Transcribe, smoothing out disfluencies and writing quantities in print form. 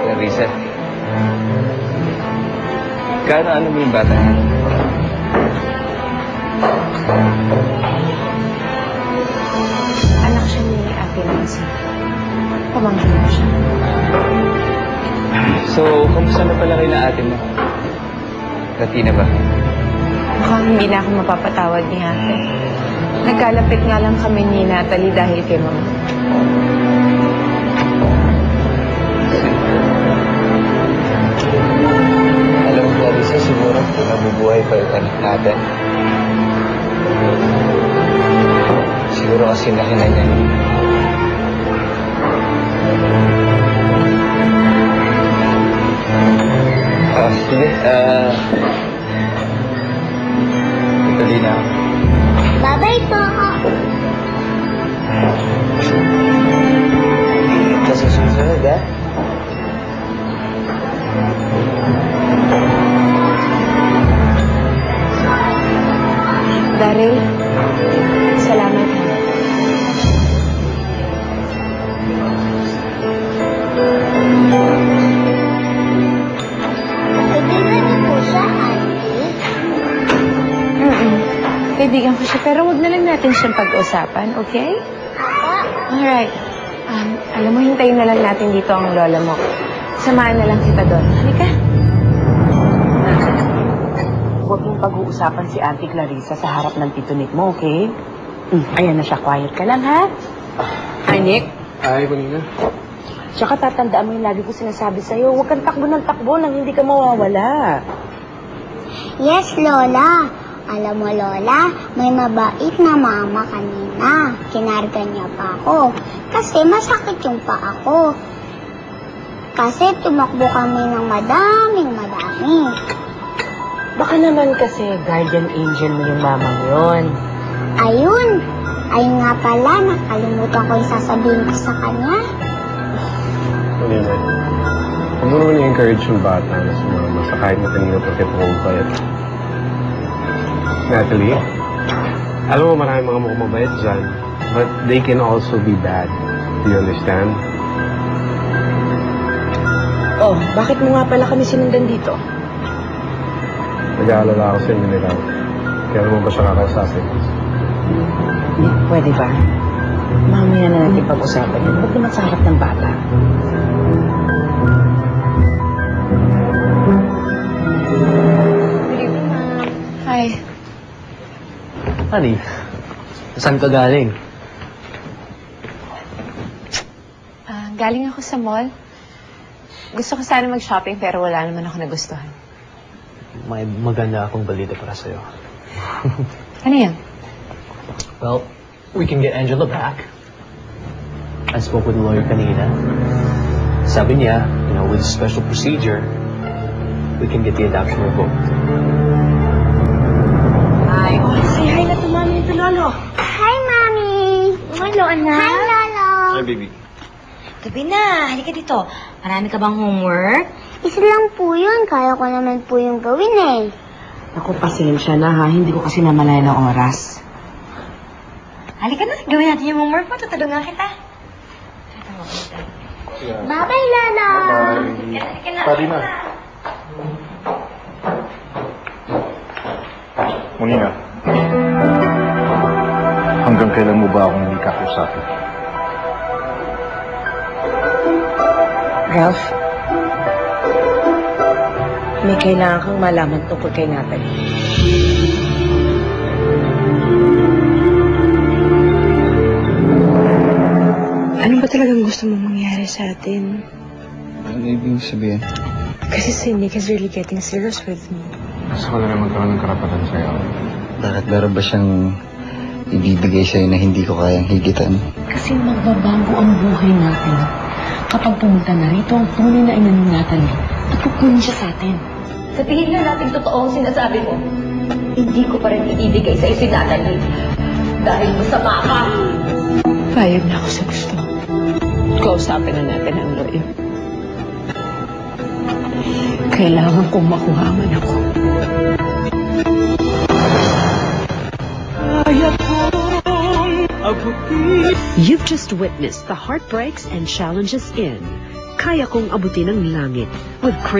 Clarissa. Ano mo yung bata niya? Anak siya ni Ate Nancy. Pamangkin mo siya. So, kamusta na pala kayo na ate mo? Rati na ba? Mukhang hindi na ako mapapatawad ni Ate. Nagkalapit nga lang kami ni Natalie dahil kay Mama. Alam mo, Clarissa, siguro kung nabubuhay pa yung anak natin. Siguro kasi nakina niya. Sige, Ituloy na ako. Bye-bye po. Ito sa susunod, ha? Daryl, salamat. Kaibigan niyo po siya, Auntie? Kaibigan ko siya, pero wag na lang natin siyang pag-usapan, okay? Apa? Alright. Alam mo, hintayin na lang natin dito ang lola mo. Samahan na lang kita doon. Halika. Huwag mong pag-uusapan si Auntie Clarissa sa harap ng tito Nick mo, okay? Ayan na siya. Quiet ka lang, ha? Hi, Nick. Ay, kanina. Tsaka tatandaan mo yung lagi ko sinasabi sa'yo. Huwag kang takbo ng takbo nang hindi ka mawawala. Yes, Lola. Alam mo, Lola, may mabait na mama kanina. Kinarga niya pa ako. Kasi masakit yung paa ko. Kasi tumakbo kami ng madami. Baka naman kasi guardian angel mo yung mama mo yun. Ayun nga pala, nakalimutan ko yung sasabihin ko sa kanya. Kanina, huwag mo naman i-encourage yung bata na sumama sa kahit na kanina pagkatawag pa yan. Natalie, alam mo maraming mga mukhang mabait dyan, but they can also be bad. Do you understand? Oh, bakit mo nga pala kami sinundan dito? Nag-aalala ako sa inyo nila. Kaya naman ba siya kakausapin? Pwede ba? Mamaya na natin pag-usapan yun. Huwag naman sa harap ng bata. Hi. Honey, saan ka galing? Galing ako sa mall. Gusto ko sana mag-shopping pero wala naman ako nagustuhan. May maganda akong balita para sa'yo. Ano yan? Well, we can get Angela back. I spoke with the lawyer kanina. Sabi niya, with special procedure, we can get the adoption revoked. Ay, say hi na to Mami ito, Lolo. Hi, Mami! Hello, anak. Hi, Lolo! Hi, baby. Gabi na. Halika dito. Marami ka bang homework? Isa lang po yun. Kaya ko naman po yung gawin eh. Ako, pasensya na ha. Hindi ko kasi namalayan ng oras. Halika na. Gawin natin yung homework mo. Tutulungan kita. Bye-bye, Lolo! Halika na. Pwede na. Munina, hanggang kailan mo ba akong hindi kakausapin? Ralph, may kailangan kang malaman tungkol kay Natalie. Ano ba talagang gusto mong mangyari sa atin? Ano ibig sabihin? Kasi si Nick is really getting serious with me. Gusto ko na naman magkaroon ng karapatan sa'yo. Bakit meron ba siyang ibibigay sa'yo na hindi ko kayang higitan? Kasi magbabago ang buhay natin kapag pumunta na rito ang tunay na ina ng Natalie at kukunin siya sa atin. Sabihin na natin totoo ang sinasabi mo. Hindi ko pa rin iibigay sa'yo si Natalie. Dahil masama ka. Payag na ako sa gusto. Kausapin na natin ang lawyer. Kailangan kong makuhaman ako. Kaya kong You've just witnessed the heartbreaks and challenges in Kaya Kong Abutin ang Langit with Crane